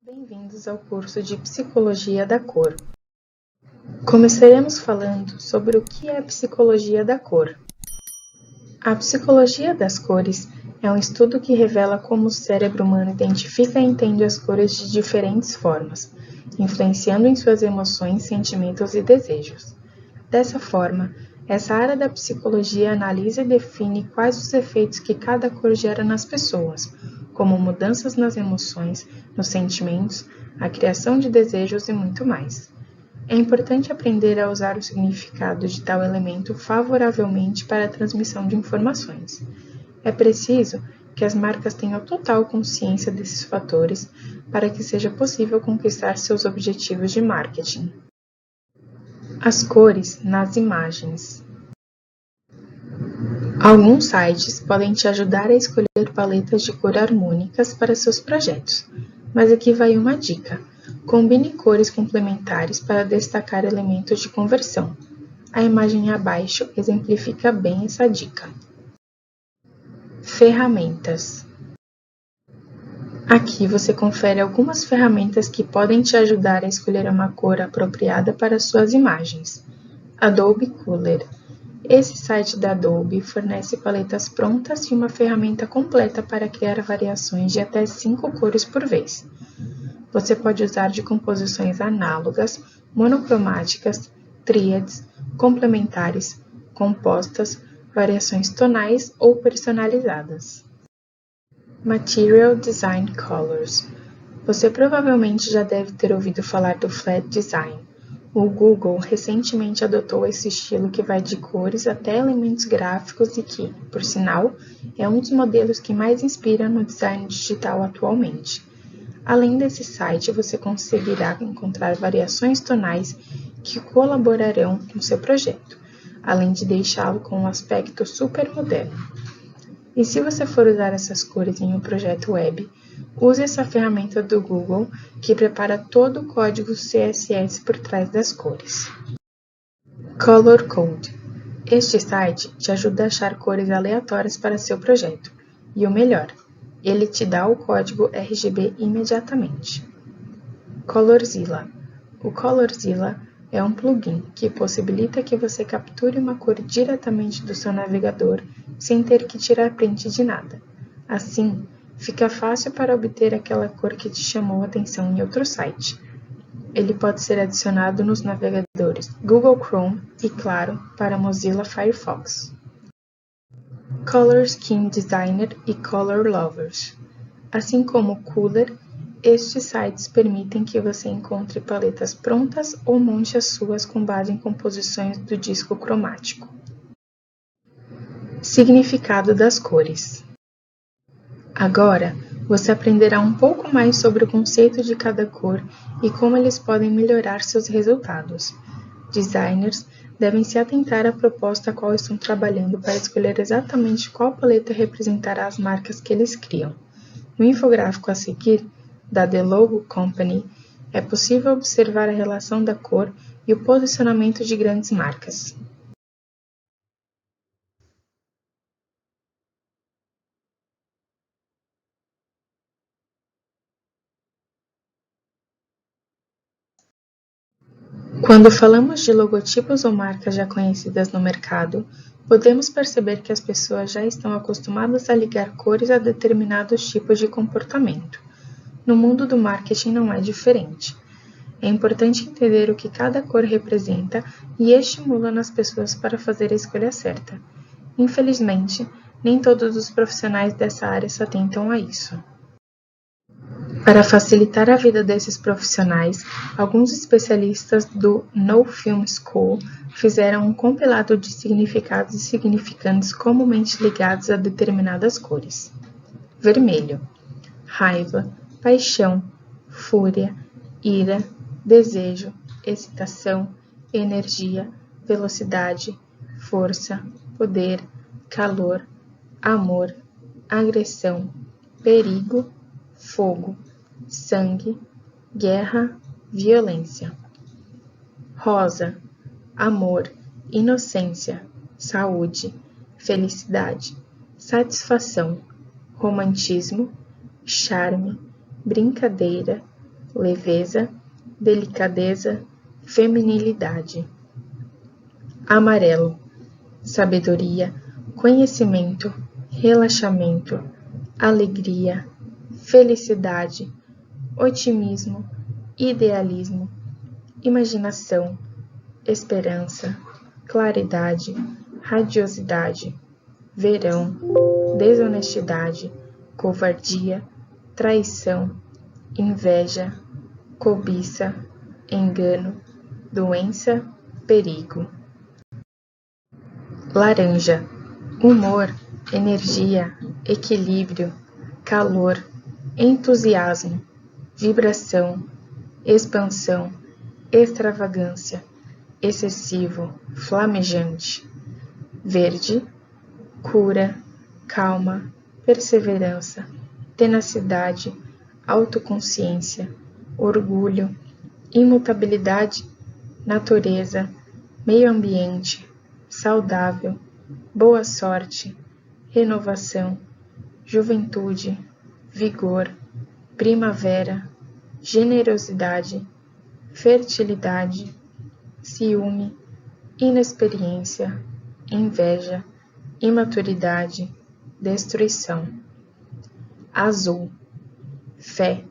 Bem-vindos ao curso de Psicologia da Cor. Começaremos falando sobre o que é a psicologia da cor. A psicologia das cores é um estudo que revela como o cérebro humano identifica e entende as cores de diferentes formas, influenciando em suas emoções, sentimentos e desejos. Dessa forma, essa área da psicologia analisa e define quais os efeitos que cada cor gera nas pessoas, como mudanças nas emoções, nos sentimentos, a criação de desejos e muito mais. É importante aprender a usar o significado de tal elemento favoravelmente para a transmissão de informações. É preciso que as marcas tenham total consciência desses fatores para que seja possível conquistar seus objetivos de marketing. As cores nas imagens. Alguns sites podem te ajudar a escolher paletas de cor harmônicas para seus projetos, mas aqui vai uma dica. Combine cores complementares para destacar elementos de conversão. A imagem abaixo exemplifica bem essa dica. Ferramentas. Aqui você confere algumas ferramentas que podem te ajudar a escolher uma cor apropriada para suas imagens. Adobe Color. Esse site da Adobe fornece paletas prontas e uma ferramenta completa para criar variações de até 5 cores por vez. Você pode usar de composições análogas, monocromáticas, tríades, complementares, compostas, variações tonais ou personalizadas. Material Design Colors. Você provavelmente já deve ter ouvido falar do Flat Design. O Google recentemente adotou esse estilo que vai de cores até elementos gráficos e que, por sinal, é um dos modelos que mais inspira no design digital atualmente. Além desse site, você conseguirá encontrar variações tonais que colaborarão com seu projeto, além de deixá-lo com um aspecto super moderno. E se você for usar essas cores em um projeto web, use essa ferramenta do Google que prepara todo o código CSS por trás das cores. Color Code. Este site te ajuda a achar cores aleatórias para seu projeto. E o melhor, ele te dá o código RGB imediatamente. Colorzilla. O Colorzilla é um plugin que possibilita que você capture uma cor diretamente do seu navegador sem ter que tirar print de nada. Assim, fica fácil para obter aquela cor que te chamou a atenção em outro site. Ele pode ser adicionado nos navegadores Google Chrome e, claro, para Mozilla Firefox. Color Scheme Designer e Color Lovers. Assim como o Cooler, estes sites permitem que você encontre paletas prontas ou monte as suas com base em composições do disco cromático. Significado das cores. Agora, você aprenderá um pouco mais sobre o conceito de cada cor e como eles podem melhorar seus resultados. Designers devem se atentar à proposta a qual estão trabalhando para escolher exatamente qual paleta representará as marcas que eles criam. No infográfico a seguir, da The Logo Company, é possível observar a relação da cor e o posicionamento de grandes marcas. Quando falamos de logotipos ou marcas já conhecidas no mercado, podemos perceber que as pessoas já estão acostumadas a ligar cores a determinados tipos de comportamento. No mundo do marketing não é diferente. É importante entender o que cada cor representa e estimula nas pessoas para fazer a escolha certa. Infelizmente, nem todos os profissionais dessa área se atentam a isso. Para facilitar a vida desses profissionais, alguns especialistas do No Film School fizeram um compilado de significados e significantes comumente ligados a determinadas cores. Vermelho: raiva, paixão, fúria, ira, desejo, excitação, energia, velocidade, força, poder, calor, amor, agressão, perigo, fogo, sangue, guerra, violência. Rosa: amor, inocência, saúde, felicidade, satisfação, romantismo, charme, brincadeira, leveza, delicadeza, feminilidade. Amarelo, sabedoria, conhecimento, relaxamento, alegria, felicidade, otimismo, idealismo, imaginação, esperança, claridade, radiosidade, verão, desonestidade, covardia, traição, inveja, cobiça, engano, doença, perigo. Laranja, humor, energia, equilíbrio, calor, entusiasmo, vibração, expansão, extravagância, excessivo, flamejante. Verde, cura, calma, perseverança, tenacidade, autoconsciência, orgulho, imutabilidade, natureza, meio ambiente, saudável, boa sorte, renovação, juventude, vigor, primavera, generosidade, fertilidade, ciúme, inexperiência, inveja, imaturidade, destruição. Azul, fé,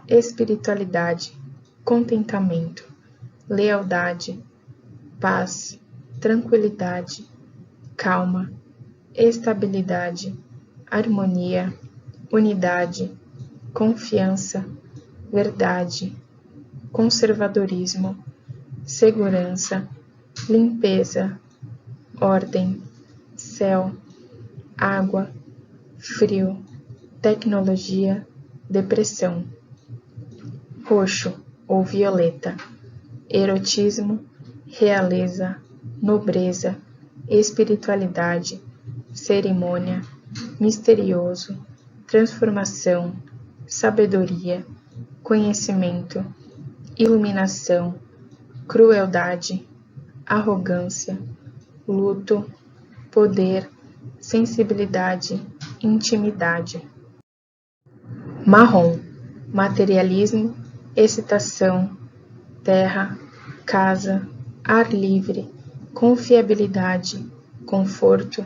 espiritualidade, contentamento, lealdade, paz, tranquilidade, calma, estabilidade, harmonia, unidade, confiança, verdade, conservadorismo, segurança, limpeza, ordem, céu, água, frio, tecnologia, depressão. Roxo ou violeta, erotismo, realeza, nobreza, espiritualidade, cerimônia, misterioso, transformação, sabedoria, conhecimento, iluminação, crueldade, arrogância, luto, poder, sensibilidade, intimidade. Marrom, materialismo, excitação, terra, casa, ar livre, confiabilidade, conforto,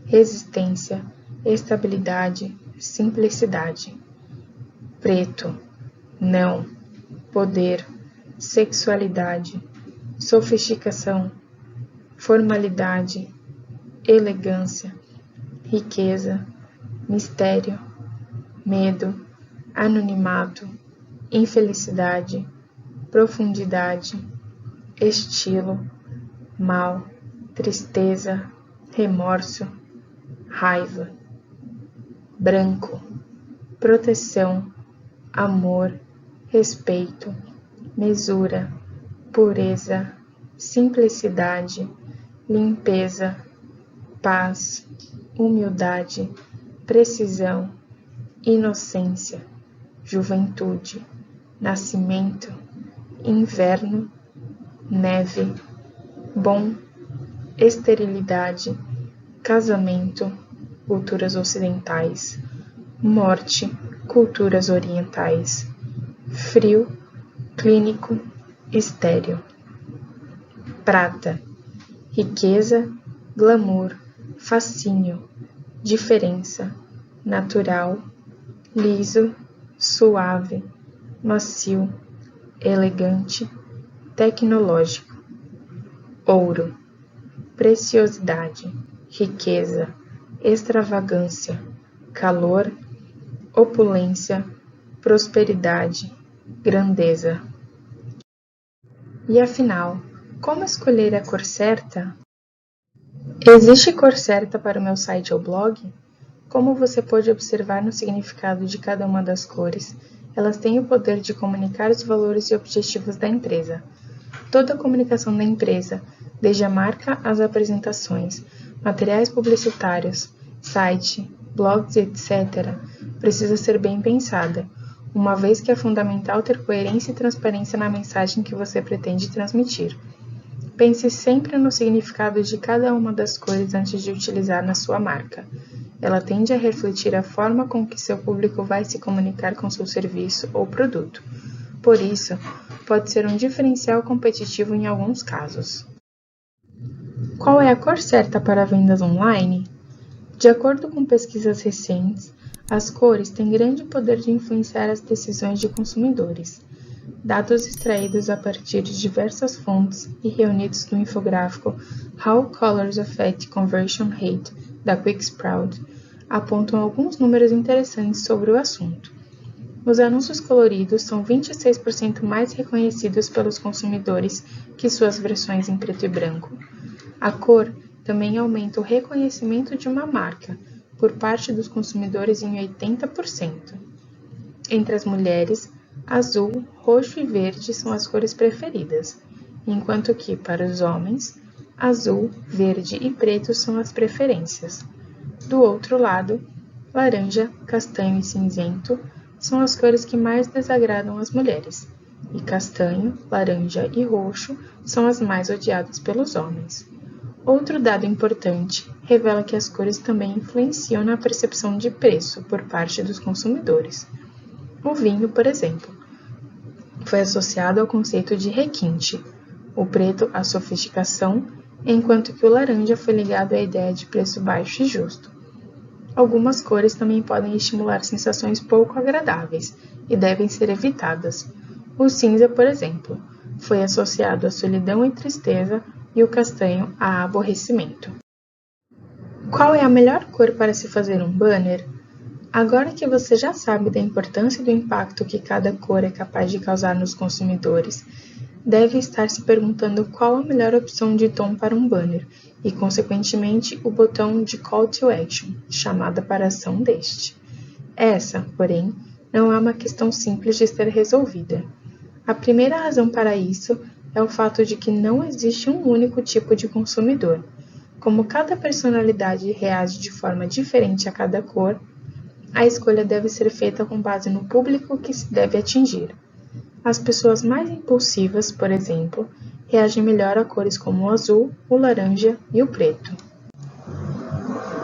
resistência, estabilidade, simplicidade. Preto, não, poder, sexualidade, sofisticação, formalidade, elegância, riqueza, mistério, medo, anonimato, infelicidade, profundidade, estilo, mal, tristeza, remorso, raiva. Branco, proteção, amor, respeito, mesura, pureza, simplicidade, limpeza, paz, humildade, precisão, inocência, juventude, nascimento, inverno, neve, bom, esterilidade, casamento, culturas ocidentais, morte, culturas orientais, frio, clínico, estéril. Prata, riqueza, glamour, fascínio, diferença, natural, liso, suave, macio, elegante, tecnológico. Ouro, preciosidade, riqueza, extravagância, calor, opulência, prosperidade, grandeza. E afinal, como escolher a cor certa? Existe cor certa para o meu site ou blog? Como você pode observar no significado de cada uma das cores, elas têm o poder de comunicar os valores e objetivos da empresa. Toda a comunicação da empresa, desde a marca às apresentações, materiais publicitários, site, blogs, etc., precisa ser bem pensada, uma vez que é fundamental ter coerência e transparência na mensagem que você pretende transmitir. Pense sempre no significado de cada uma das cores antes de utilizar na sua marca. Ela tende a refletir a forma com que seu público vai se comunicar com seu serviço ou produto. Por isso, pode ser um diferencial competitivo em alguns casos. Qual é a cor certa para vendas online? De acordo com pesquisas recentes, as cores têm grande poder de influenciar as decisões de consumidores. Dados extraídos a partir de diversas fontes e reunidos no infográfico How Colors Affect Conversion Rate, da Quicksprout, apontam alguns números interessantes sobre o assunto. Os anúncios coloridos são 26% mais reconhecidos pelos consumidores que suas versões em preto e branco. A cor também aumenta o reconhecimento de uma marca por parte dos consumidores em 80%. Entre as mulheres, azul, roxo e verde são as cores preferidas, enquanto que, para os homens, azul, verde e preto são as preferências. Do outro lado, laranja, castanho e cinzento são as cores que mais desagradam as mulheres, e castanho, laranja e roxo são as mais odiadas pelos homens. Outro dado importante revela que as cores também influenciam na percepção de preço por parte dos consumidores. O vinho, por exemplo, foi associado ao conceito de requinte, o preto à sofisticação, enquanto que o laranja foi ligado à ideia de preço baixo e justo. Algumas cores também podem estimular sensações pouco agradáveis e devem ser evitadas. O cinza, por exemplo, foi associado à solidão e tristeza e o castanho a aborrecimento. Qual é a melhor cor para se fazer um banner? Agora que você já sabe da importância e do impacto que cada cor é capaz de causar nos consumidores, deve estar se perguntando qual a melhor opção de tom para um banner e, consequentemente, o botão de Call to Action, chamada para a ação deste. Essa, porém, não é uma questão simples de ser resolvida. A primeira razão para isso é o fato de que não existe um único tipo de consumidor. Como cada personalidade reage de forma diferente a cada cor, a escolha deve ser feita com base no público que se deve atingir. As pessoas mais impulsivas, por exemplo, reagem melhor a cores como o azul, o laranja e o preto.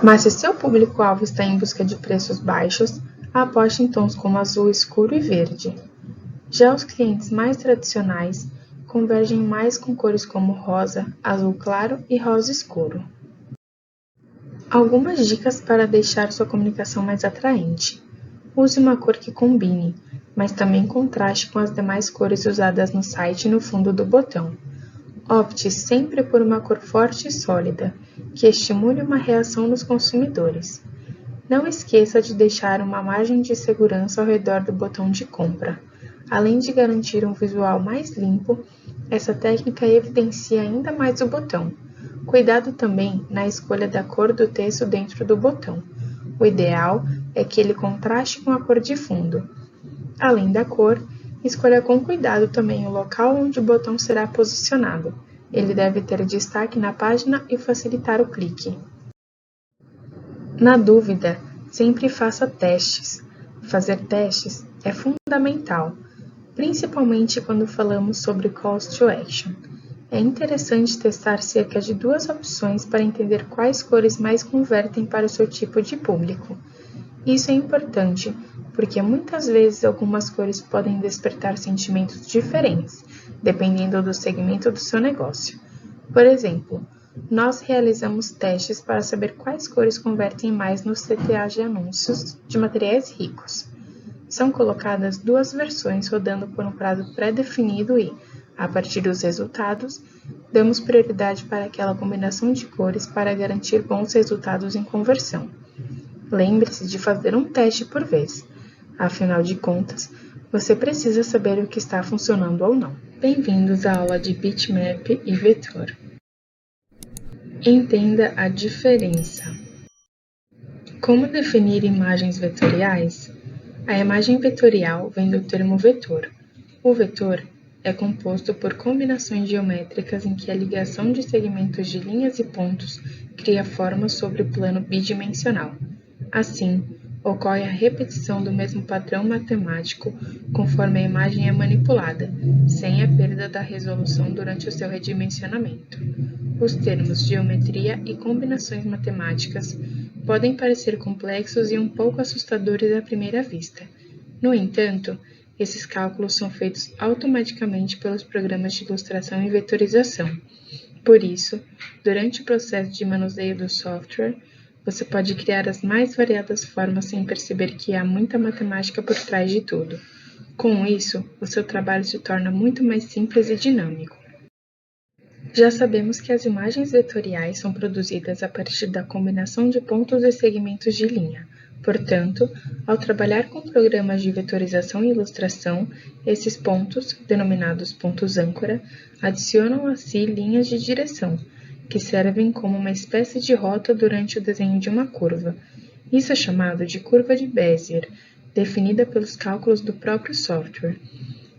Mas se seu público-alvo está em busca de preços baixos, aposte em tons como azul escuro e verde. Já os clientes mais tradicionais convergem mais com cores como rosa, azul claro e rosa escuro. Algumas dicas para deixar sua comunicação mais atraente. Use uma cor que combine, mas também contraste com as demais cores usadas no site e no fundo do botão. Opte sempre por uma cor forte e sólida, que estimule uma reação nos consumidores. Não esqueça de deixar uma margem de segurança ao redor do botão de compra. Além de garantir um visual mais limpo, essa técnica evidencia ainda mais o botão. Cuidado também na escolha da cor do texto dentro do botão. O ideal é que ele contraste com a cor de fundo. Além da cor, escolha com cuidado também o local onde o botão será posicionado. Ele deve ter destaque na página e facilitar o clique. Na dúvida, sempre faça testes. Fazer testes é fundamental, principalmente quando falamos sobre Calls to Action. É interessante testar cerca de 2 opções para entender quais cores mais convertem para o seu tipo de público. Isso é importante, porque muitas vezes algumas cores podem despertar sentimentos diferentes, dependendo do segmento do seu negócio. Por exemplo, nós realizamos testes para saber quais cores convertem mais nos CTAs de anúncios de materiais ricos. São colocadas 2 versões rodando por um prazo pré-definido e, a partir dos resultados, damos prioridade para aquela combinação de cores para garantir bons resultados em conversão. Lembre-se de fazer um teste por vez. Afinal de contas, você precisa saber o que está funcionando ou não. Bem-vindos à aula de Bitmap e Vetor. Entenda a diferença. Como definir imagens vetoriais? A imagem vetorial vem do termo vetor. O vetor é composto por combinações geométricas em que a ligação de segmentos de linhas e pontos cria formas sobre o plano bidimensional. Assim, ocorre a repetição do mesmo padrão matemático conforme a imagem é manipulada, sem a perda da resolução durante o seu redimensionamento. Os termos geometria e combinações matemáticas podem parecer complexos e um pouco assustadores à primeira vista. No entanto, Esses cálculos são feitos automaticamente pelos programas de ilustração e vetorização. Por isso, durante o processo de manuseio do software, você pode criar as mais variadas formas sem perceber que há muita matemática por trás de tudo. Com isso, o seu trabalho se torna muito mais simples e dinâmico. Já sabemos que as imagens vetoriais são produzidas a partir da combinação de pontos e segmentos de linha. Portanto, ao trabalhar com programas de vetorização e ilustração, esses pontos, denominados pontos âncora, adicionam a si linhas de direção, que servem como uma espécie de rota durante o desenho de uma curva. Isso é chamado de curva de Bézier, definida pelos cálculos do próprio software.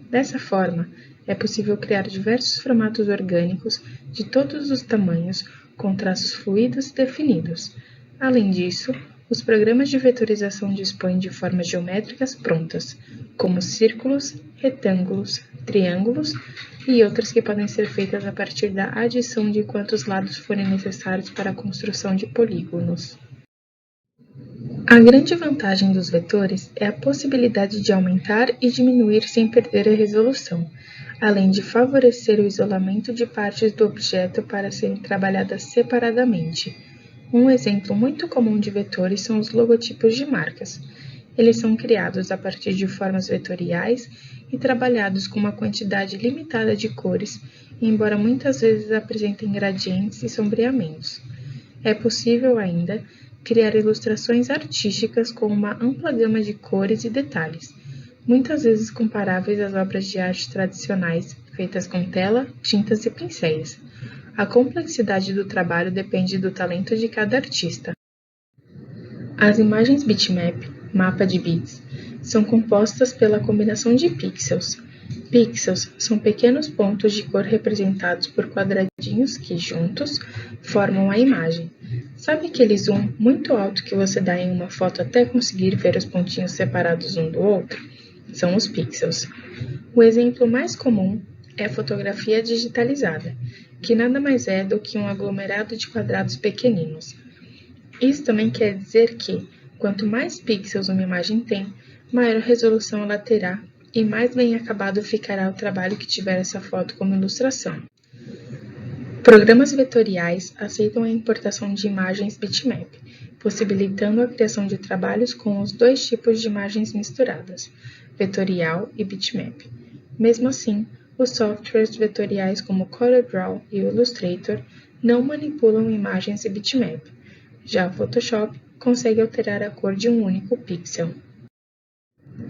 Dessa forma, é possível criar diversos formatos orgânicos de todos os tamanhos, com traços fluidos e definidos. Além disso, os programas de vetorização dispõem de formas geométricas prontas, como círculos, retângulos, triângulos e outras que podem ser feitas a partir da adição de quantos lados forem necessários para a construção de polígonos. A grande vantagem dos vetores é a possibilidade de aumentar e diminuir sem perder a resolução, além de favorecer o isolamento de partes do objeto para serem trabalhadas separadamente. Um exemplo muito comum de vetores são os logotipos de marcas. Eles são criados a partir de formas vetoriais e trabalhados com uma quantidade limitada de cores, embora muitas vezes apresentem gradientes e sombreamentos. É possível ainda criar ilustrações artísticas com uma ampla gama de cores e detalhes, muitas vezes comparáveis às obras de arte tradicionais, feitas com tela, tintas e pincéis. A complexidade do trabalho depende do talento de cada artista. As imagens bitmap, mapa de bits, são compostas pela combinação de pixels. Pixels são pequenos pontos de cor representados por quadradinhos que, juntos, formam a imagem. Sabe aquele zoom muito alto que você dá em uma foto até conseguir ver os pontinhos separados um do outro? São os pixels. O exemplo mais comum é a fotografia digitalizada, que nada mais é do que um aglomerado de quadrados pequeninos. Isso também quer dizer que, quanto mais pixels uma imagem tem, maior resolução ela terá e mais bem acabado ficará o trabalho que tiver essa foto como ilustração. Programas vetoriais aceitam a importação de imagens bitmap, possibilitando a criação de trabalhos com os dois tipos de imagens misturadas, vetorial e bitmap. Mesmo assim, os softwares vetoriais como CorelDRAW e o Illustrator não manipulam imagens e bitmap. Já o Photoshop consegue alterar a cor de um único pixel.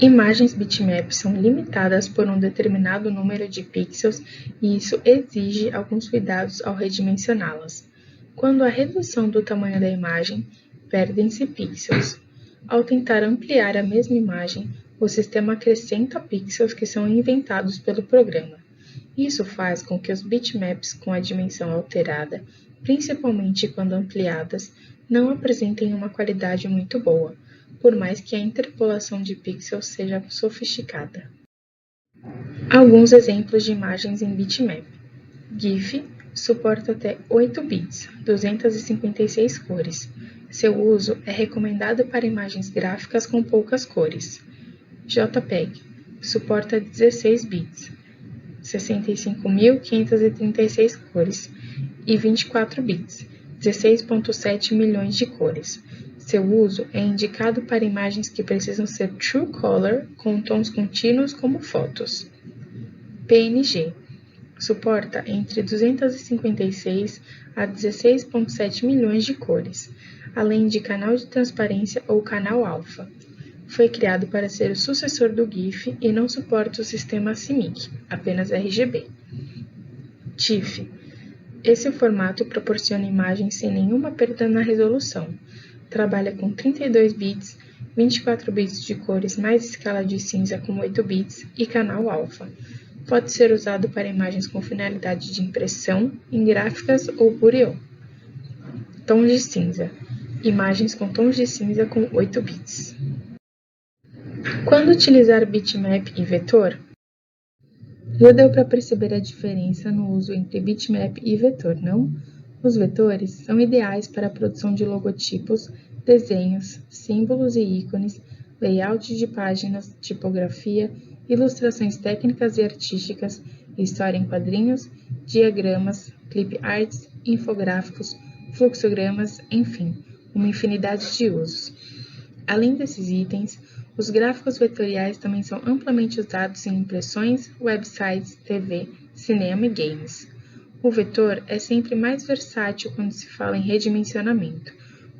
Imagens bitmap são limitadas por um determinado número de pixels e isso exige alguns cuidados ao redimensioná-las. Quando há redução do tamanho da imagem, perdem-se pixels. Ao tentar ampliar a mesma imagem, o sistema acrescenta pixels que são inventados pelo programa. Isso faz com que os bitmaps com a dimensão alterada, principalmente quando ampliadas, não apresentem uma qualidade muito boa, por mais que a interpolação de pixels seja sofisticada. Alguns exemplos de imagens em bitmap. GIF suporta até 8 bits, 256 cores. Seu uso é recomendado para imagens gráficas com poucas cores. JPEG suporta 16 bits, 65.536 cores e 24 bits, 16,7 milhões de cores. Seu uso é indicado para imagens que precisam ser True Color com tons contínuos como fotos. PNG suporta entre 256 a 16,7 milhões de cores, além de canal de transparência ou canal alfa. Foi criado para ser o sucessor do GIF e não suporta o sistema CMYK, apenas RGB. TIFF. Esse formato proporciona imagens sem nenhuma perda na resolução. Trabalha com 32 bits, 24 bits de cores mais escala de cinza com 8 bits e canal alfa. Pode ser usado para imagens com finalidade de impressão, em gráficas ou Burial. Tons de cinza. Imagens com tons de cinza com 8 bits. Quando utilizar bitmap e vetor? Já deu para perceber a diferença no uso entre bitmap e vetor, não? Os vetores são ideais para a produção de logotipos, desenhos, símbolos e ícones, layout de páginas, tipografia ilustrações técnicas e artísticas, história em quadrinhos, diagramas, clip arts, infográficos, fluxogramas, enfim, uma infinidade de usos. Além desses itens, os gráficos vetoriais também são amplamente usados em impressões, websites, TV, cinema e games. O vetor é sempre mais versátil quando se fala em redimensionamento,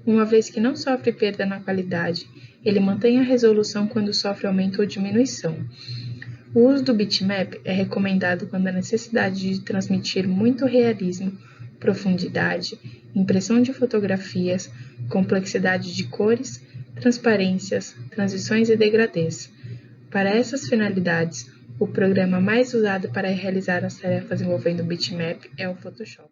uma vez que não sofre perda na qualidade, ele mantém a resolução quando sofre aumento ou diminuição. O uso do bitmap é recomendado quando a necessidade de transmitir muito realismo, profundidade, impressão de fotografias, complexidade de cores, transparências, transições e degradês. Para essas finalidades, o programa mais usado para realizar as tarefas envolvendo bitmap é o Photoshop.